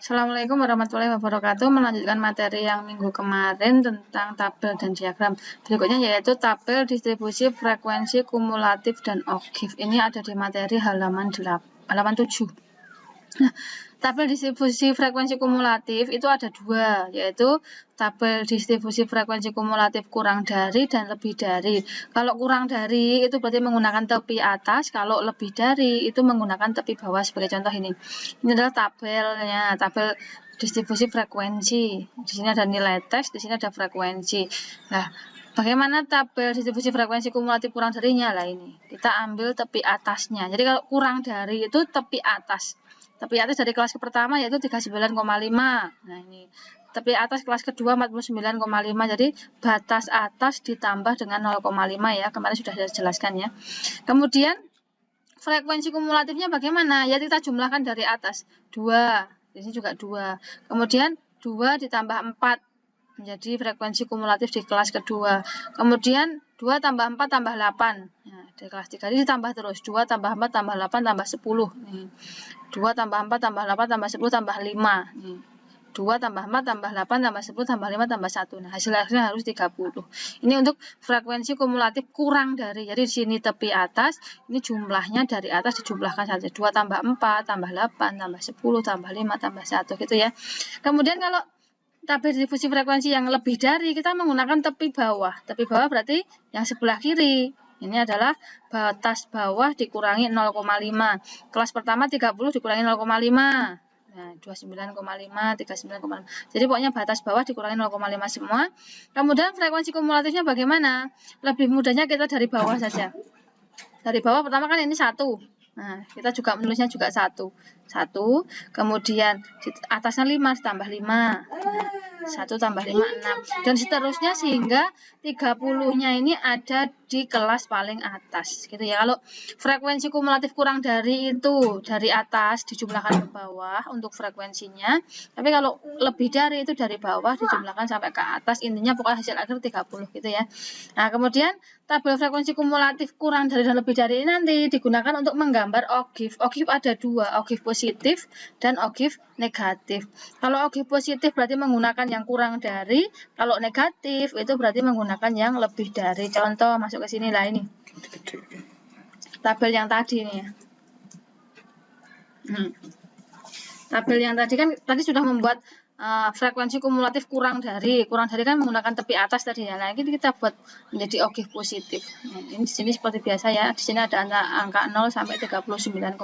Assalamualaikum warahmatullahi wabarakatuh. Melanjutkan materi yang minggu kemarin tentang tabel dan diagram. Berikutnya yaitu tabel distribusi frekuensi kumulatif dan OGIF. Ini ada di materi halaman 7. Nah, tabel distribusi frekuensi kumulatif itu ada dua, yaitu tabel distribusi frekuensi kumulatif kurang dari dan lebih dari. Kalau kurang dari itu berarti menggunakan tepi atas, kalau lebih dari itu menggunakan tepi bawah. Sebagai contoh ini adalah tabelnya, tabel distribusi frekuensi. Di sini ada nilai teks, di sini ada frekuensi. Nah, bagaimana tabel distribusi frekuensi kumulatif kurang darinya? Lah ini, kita ambil tepi atasnya. Jadi kalau kurang dari itu tepi atas. Tepi atas dari kelas pertama yaitu 39,5. Nah, ini tepi atas kelas kedua 49,5. Jadi batas atas ditambah dengan 0,5 ya. Kemarin sudah saya jelaskan ya. Kemudian frekuensi kumulatifnya bagaimana? Ya kita jumlahkan dari atas. 2. Di sini juga 2. Kemudian 2 ditambah 4 menjadi frekuensi kumulatif di kelas kedua. Kemudian 2 tambah 4 tambah 8. Nah, di kelas 3 ini ditambah terus. 2 tambah 4 tambah 8 tambah 10. Nih. 2 tambah 4 tambah 8 tambah 10 tambah 5. Nih. 2 tambah 4 tambah 8 tambah 10 tambah 5 tambah 1. Nah, hasilnya harus 30. Ini untuk frekuensi kumulatif kurang dari. Jadi di sini tepi atas, ini jumlahnya dari atas dijumlahkan saja. 2 tambah 4 tambah 8 tambah 10 tambah 5 tambah 1 gitu ya. Kemudian kalau tabel distribusi frekuensi yang lebih dari, kita menggunakan tepi bawah. Tepi bawah berarti yang sebelah kiri. Ini adalah batas bawah dikurangi 0,5. Kelas pertama 30 dikurangi 0,5. Nah, 29,5, 39,5. Jadi pokoknya batas bawah dikurangi 0,5 semua. Kemudian frekuensi kumulatifnya bagaimana? Lebih mudahnya kita dari bawah saja. Dari bawah pertama kan ini 1. Nah, kita juga menulisnya juga 1. 1, kemudian atasnya 5 tambah 5. Nah, 1 tambah 5, 6. Dan seterusnya sehingga 30-nya ini ada di kelas paling atas. Gitu ya. Kalau frekuensi kumulatif kurang dari itu dari atas dijumlahkan ke bawah untuk frekuensinya. Tapi kalau lebih dari itu dari bawah dijumlahkan sampai ke atas. Intinya pokoknya hasil akhir 30 gitu ya. Nah, kemudian tabel frekuensi kumulatif kurang dari dan lebih dari ini nanti digunakan untuk menggambar OGIF. OGIF ada dua, OGIF positif dan OGIF negatif. Kalau OGIF positif berarti menggunakan yang kurang dari, kalau negatif itu berarti menggunakan yang lebih dari. Contoh masuk ke sini lah ini. Tabel yang tadi ini ya. Tabel yang tadi kan tadi sudah membuat frekuensi kumulatif kurang dari kan menggunakan tepi atas tadi ya. Nah, ini kita buat menjadi OGIF positif. Nah, ini di sini seperti biasa ya. Di sini ada angka 0 sampai 39,5.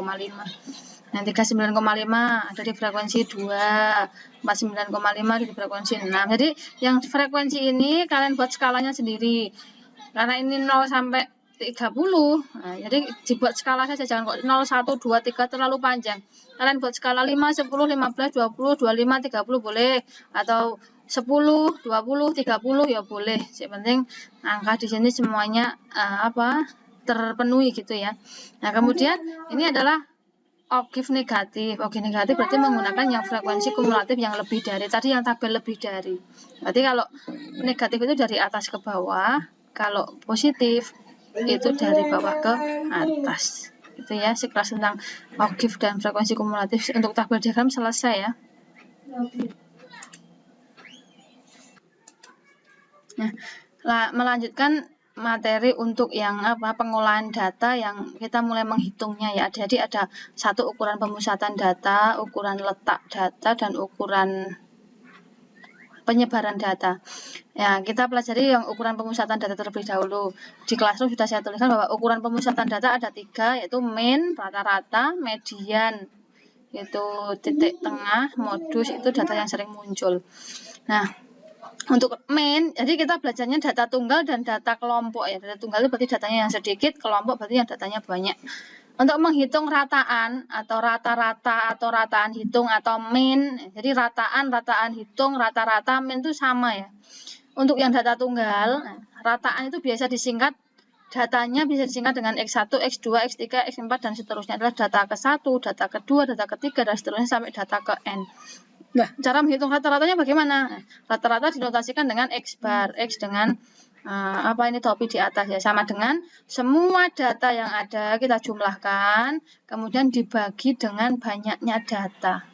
Nah, 39,5 ada di frekuensi 2, 49,5 di frekuensi 6. Jadi yang frekuensi ini kalian buat skalanya sendiri. Karena ini 0 sampai 30. Nah, jadi dibuat skala saja, jangan kok 0, 1, 2, 3 terlalu panjang. Kalian buat skala 5, 10, 15, 20, 25, 30 boleh. Atau 10, 20, 30 ya boleh. Yang penting angka di sini semuanya terpenuhi gitu ya. Nah, kemudian ini adalah OGIF negatif. OGIF negatif berarti menggunakan yang frekuensi kumulatif yang lebih dari. Tadi yang tabel lebih dari. Berarti kalau negatif itu dari atas ke bawah. Kalau positif itu dari bawah ke atas. Itu ya sekelas tentang OGIF dan frekuensi kumulatif. Untuk tabel diagram selesai ya. Nah, melanjutkan materi untuk yang pengolahan data yang kita mulai menghitungnya ya. Jadi ada satu ukuran pemusatan data, ukuran letak data, dan ukuran penyebaran data. Ya, kita pelajari yang ukuran pemusatan data terlebih dahulu. Di Classroom sudah saya tuliskan bahwa ukuran pemusatan data ada 3, yaitu mean, rata-rata, median, yaitu titik tengah, modus, itu data yang sering muncul. Nah, untuk mean, jadi kita belajarnya data tunggal dan data kelompok ya. Data tunggal itu berarti datanya yang sedikit, kelompok berarti yang datanya banyak. Untuk menghitung rataan atau rata-rata atau rataan hitung atau mean, jadi rataan hitung, rata-rata, mean itu sama ya. Untuk yang data tunggal, rataan itu biasa disingkat, datanya bisa disingkat dengan X1, X2, X3, X4, dan seterusnya. Adalah data ke-1, data kedua, data ketiga, dan seterusnya sampai data ke N. Nah, cara menghitung rata-ratanya bagaimana? Rata-rata dinotasikan dengan X bar, X dengan topi di atas ya, sama dengan semua data yang ada kita jumlahkan, kemudian dibagi dengan banyaknya data.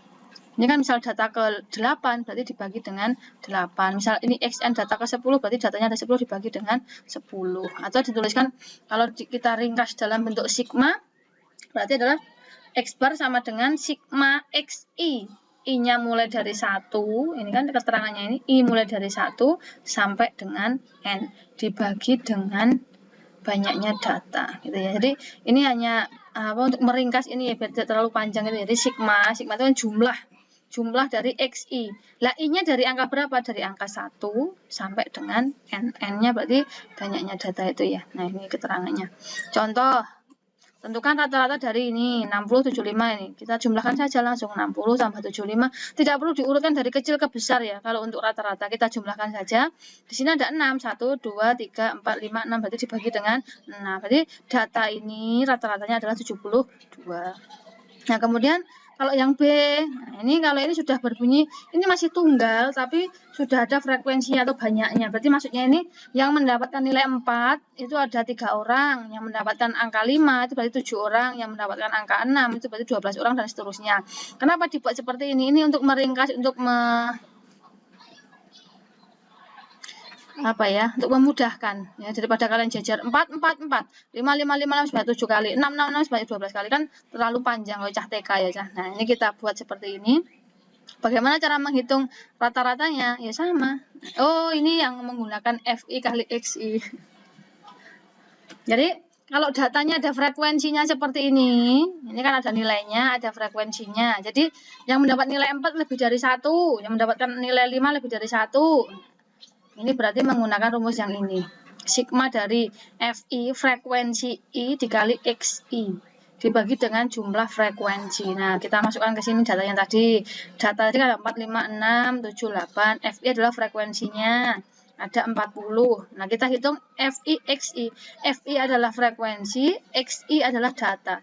Ini kan misal data ke 8 berarti dibagi dengan 8. Misal ini XN data ke 10 berarti datanya ada 10 dibagi dengan 10. Atau dituliskan kalau kita ringkas dalam bentuk sigma berarti adalah X bar sama dengan sigma XI. I-nya mulai dari 1, ini kan keterangannya ini, I mulai dari 1 sampai dengan N. Dibagi dengan banyaknya data gitu ya. Jadi ini hanya untuk meringkas ini ya, biar tidak terlalu panjang itu. Jadi sigma itu kan jumlah dari XI. Lah I-nya dari angka berapa? Dari angka 1 sampai dengan N. N-nya berarti banyaknya data itu ya. Nah, ini keterangannya. Contoh, tentukan rata-rata dari ini 60 75 ini. Kita jumlahkan saja langsung 60 tambah 75. Tidak perlu diurutkan dari kecil ke besar ya. Kalau untuk rata-rata kita jumlahkan saja. Di sini ada 6, 1 2 3 4 5 6 berarti dibagi dengan 6. Berarti data ini rata-ratanya adalah 72. Nah, kemudian kalau yang B, nah ini kalau ini sudah berbunyi, ini masih tunggal tapi sudah ada frekuensinya atau banyaknya. Berarti maksudnya ini yang mendapatkan nilai 4 itu ada 3 orang, yang mendapatkan angka 5 itu berarti 7 orang, yang mendapatkan angka 6 itu berarti 12 orang dan seterusnya. Kenapa dibuat seperti ini? Ini untuk meringkas, untuk untuk memudahkan ya, daripada kalian jajar 4 4 4 5 5 5 6 sebanyak 7 kali 6 6 6 sebanyak 12 kali kan terlalu panjang kalau cah TK ya cah. Nah, ini kita buat seperti ini. Bagaimana cara menghitung rata-ratanya? Ya sama. Oh, ini yang menggunakan FI kali XI. Jadi kalau datanya ada frekuensinya seperti ini kan ada nilainya, ada frekuensinya. Jadi yang mendapat nilai 4 lebih dari 1, yang mendapatkan nilai 5 lebih dari 1. Ini berarti menggunakan rumus yang ini. Sigma dari FI, frekuensi I dikali XI. Dibagi dengan jumlah frekuensi. Nah, kita masukkan ke sini data yang tadi. Data tadi ada 4, 5, 6, 7, 8. FI adalah frekuensinya. Ada 40. Nah, kita hitung FI, XI. FI adalah frekuensi, XI adalah data.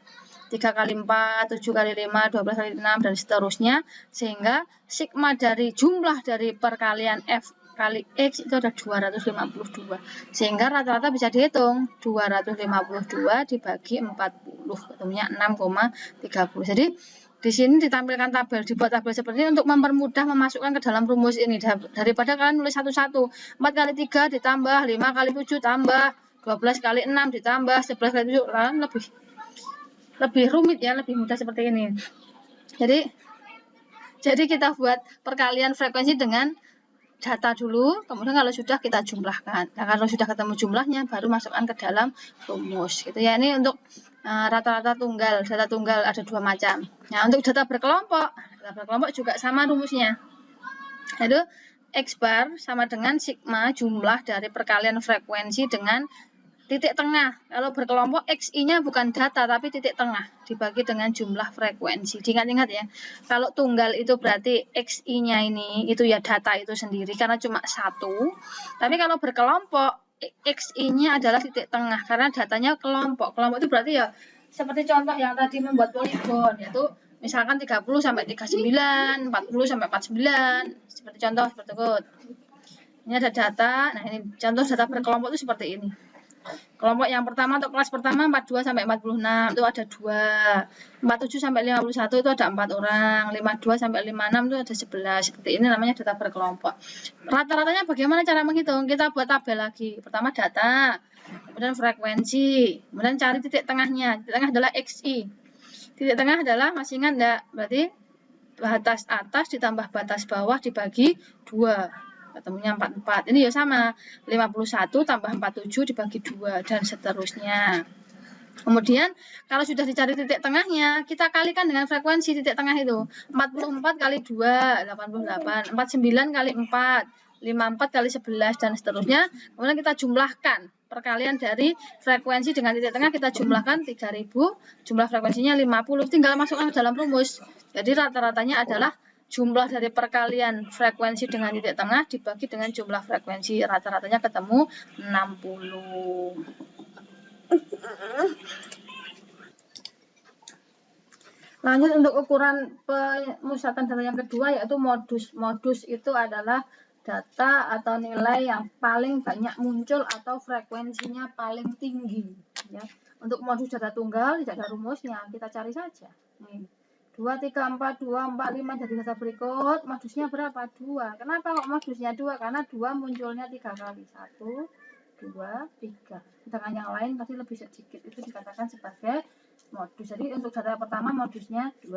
3 kali 4, 7 kali 5, 12 kali 6, dan seterusnya. Sehingga sigma dari jumlah dari perkalian F kali X itu ada 252. Sehingga rata-rata bisa dihitung 252 dibagi 40. Ketemunya 6,30. Jadi di sini ditampilkan tabel, dibuat tabel seperti ini untuk mempermudah memasukkan ke dalam rumus ini. Daripada kalian nulis satu-satu. 4 kali 3 ditambah, 5 kali 7 tambah, 12 kali 6 ditambah, 11 kali 7 kan lebih rumit ya, lebih mudah seperti ini. Jadi kita buat perkalian frekuensi dengan data dulu, kemudian kalau sudah kita jumlahkan. Nah, kalau sudah ketemu jumlahnya baru masukkan ke dalam rumus gitu ya. Ini untuk rata-rata tunggal, data tunggal ada 2 macam. Nah, untuk data berkelompok juga sama rumusnya. Yaitu X bar sama dengan sigma jumlah dari perkalian frekuensi dengan titik tengah. Kalau berkelompok XI-nya bukan data tapi titik tengah dibagi dengan jumlah frekuensi. Diingat-ingat ya. Kalau tunggal itu berarti XI-nya ini itu ya data itu sendiri karena cuma 1. Tapi kalau berkelompok XI-nya adalah titik tengah karena datanya kelompok. Kelompok itu berarti ya seperti contoh yang tadi membuat poligon, yaitu misalkan 30 sampai 39, 40 sampai 49. Seperti contoh seperti itu. Ini ada data. Nah, ini contoh data berkelompok itu seperti ini. Kelompok yang pertama untuk kelas pertama 42 sampai 46 itu ada 2. 47 sampai 51 itu ada 4 orang. 52 sampai 56 itu ada 11. Seperti ini namanya data berkelompok. Rata-ratanya bagaimana cara menghitung? Kita buat tabel lagi. Pertama data, kemudian frekuensi, kemudian cari titik tengahnya. Titik tengah adalah XI. Titik tengah adalah masih ingat enggak? Berarti batas atas ditambah batas bawah dibagi 2. Ketemunya 44. Ini ya sama. 51 tambah 47 dibagi 2 dan seterusnya. Kemudian kalau sudah dicari titik tengahnya, kita kalikan dengan frekuensi titik tengah itu. 44 kali 2, 88. 49 kali 4, 54 kali 11 dan seterusnya. Kemudian kita jumlahkan perkalian dari frekuensi dengan titik tengah, kita jumlahkan 3000, jumlah frekuensinya 50, tinggal masukkan ke dalam rumus. Jadi rata-ratanya adalah jumlah dari perkalian frekuensi dengan titik tengah dibagi dengan jumlah frekuensi, rata-ratanya ketemu 60. Lanjut untuk ukuran pemusatan data yang kedua yaitu modus. Modus itu adalah data atau nilai yang paling banyak muncul atau frekuensinya paling tinggi ya. Untuk modus data tunggal tidak ada rumusnya, kita cari saja. Nih. 2, 3, 4, 2, 4, 5 jadi data berikut. Modusnya berapa? 2. Kenapa kok modusnya 2? Karena 2 munculnya 3 kali. 1, 2, 3. Sedangkan yang lain pasti lebih sedikit. Itu dikatakan sebagai modus. Jadi untuk data pertama modusnya 2.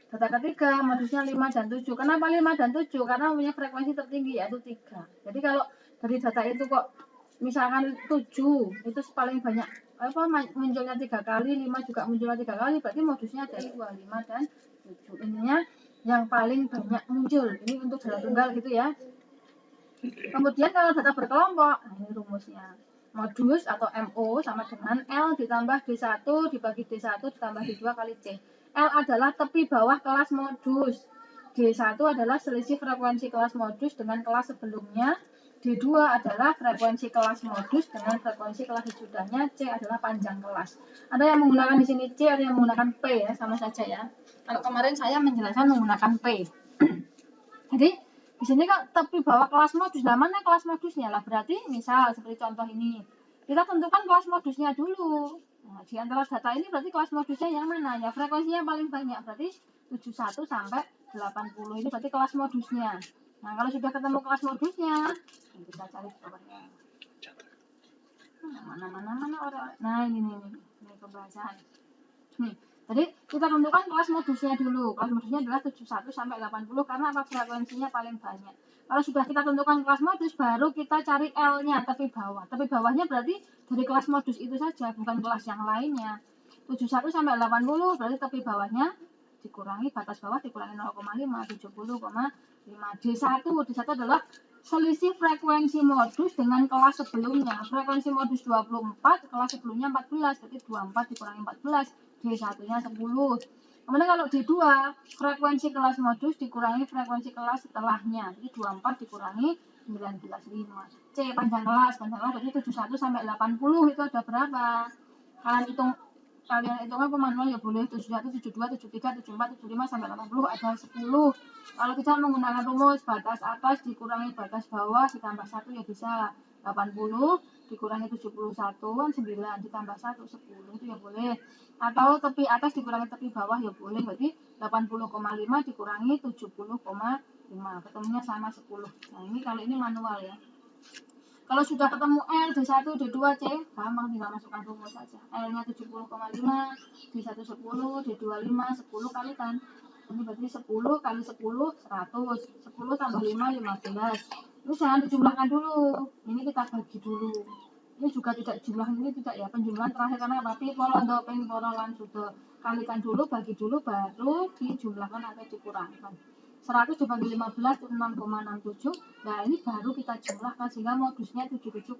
Data ketiga modusnya 5 dan 7. Kenapa 5 dan 7? Karena punya frekuensi tertinggi yaitu 3. Jadi kalau dari data itu kok misalkan 7 itu paling banyak munculnya 3 kali, 5 juga munculnya 3 kali, berarti modusnya ada 2, 5 dan 7. Ininya yang paling banyak muncul. Ini untuk data tunggal gitu ya. Kemudian kalau data berkelompok, nah ini rumusnya. Modus atau MO sama dengan L ditambah D1 dibagi D1 ditambah D2 kali C. L adalah tepi bawah kelas modus. D1 adalah selisih frekuensi kelas modus dengan kelas sebelumnya. D2 adalah frekuensi kelas modus dengan frekuensi kelas sesudahnya. C adalah panjang kelas. Ada yang menggunakan di sini C, ada yang menggunakan P ya, sama saja ya. Kalau kemarin saya menjelaskan menggunakan P. Jadi di sini kan tepi bawah kelas modus. Nah, mana kelas modusnya lah? Berarti misal seperti contoh ini. Kita tentukan kelas modusnya dulu. Nah, di antara data ini berarti kelas modusnya yang mana? Ya frekuensinya paling banyak. Berarti 71 sampai 80. Ini berarti kelas modusnya. Nah, kalau sudah ketemu kelas modusnya, kita cari bawahnya. Mana orang. Nah, ini pembahasan. Nih, jadi kita tentukan kelas modusnya dulu. Kelas modusnya adalah 71 sampai 80 karena apa? Frekuensinya paling banyak. Kalau sudah kita tentukan kelas modus, baru kita cari L-nya, tepi bawah. Tepi bawahnya berarti dari kelas modus itu saja, bukan kelas yang lainnya. 71 sampai 80 berarti tepi bawahnya dikurangi batas bawah dikurangi 0,5, 70,5. D1 adalah selisih frekuensi modus dengan kelas sebelumnya. Frekuensi modus 24, kelas sebelumnya 14, berarti 24 dikurangi 14, D1-nya 10. Kemudian kalau D2, frekuensi kelas modus dikurangi frekuensi kelas setelahnya, jadi 24 dikurangi 19,5. C, panjang kelas berarti 71 sampai 80 itu ada berapa? Kalian hitung apa manual ya boleh. 71, 72, 73, 74, 75 sampai 80 ada 10. Kalau kita menggunakan rumus batas atas dikurangi batas bawah ditambah 1 ya bisa 80 dikurangi 71 kan 9 ditambah 1 10 itu ya boleh. Atau tepi atas dikurangi tepi bawah ya boleh, berarti 80,5 dikurangi 70,5 ketemunya sama 10. Nah ini kalau ini manual ya. Kalau sudah ketemu L, D1, D2, C, gampang tinggal masukkan rumus saja. L-nya 70,5, D1 10, D2 5, 10 kalikan. Ini berarti 10 kali 10, 100. 10 tambah 5, 15. Ini jangan dijumlahkan dulu. Ini kita bagi dulu. Ini juga tidak jumlah ini tidak ya. Penjumlahan terakhir karena tapi polondo peng pololan sudah kalikan dulu, bagi dulu, baru dijumlahkan atau dikurangkan. 100 dibagi 15 itu 6,67. Nah ini baru kita jumlahkan sehingga modusnya 77,17.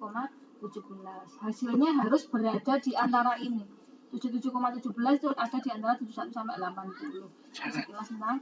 Hasilnya harus berada di antara ini. 77,17 itu ada di antara 71 sampai 80. Sekilas tentang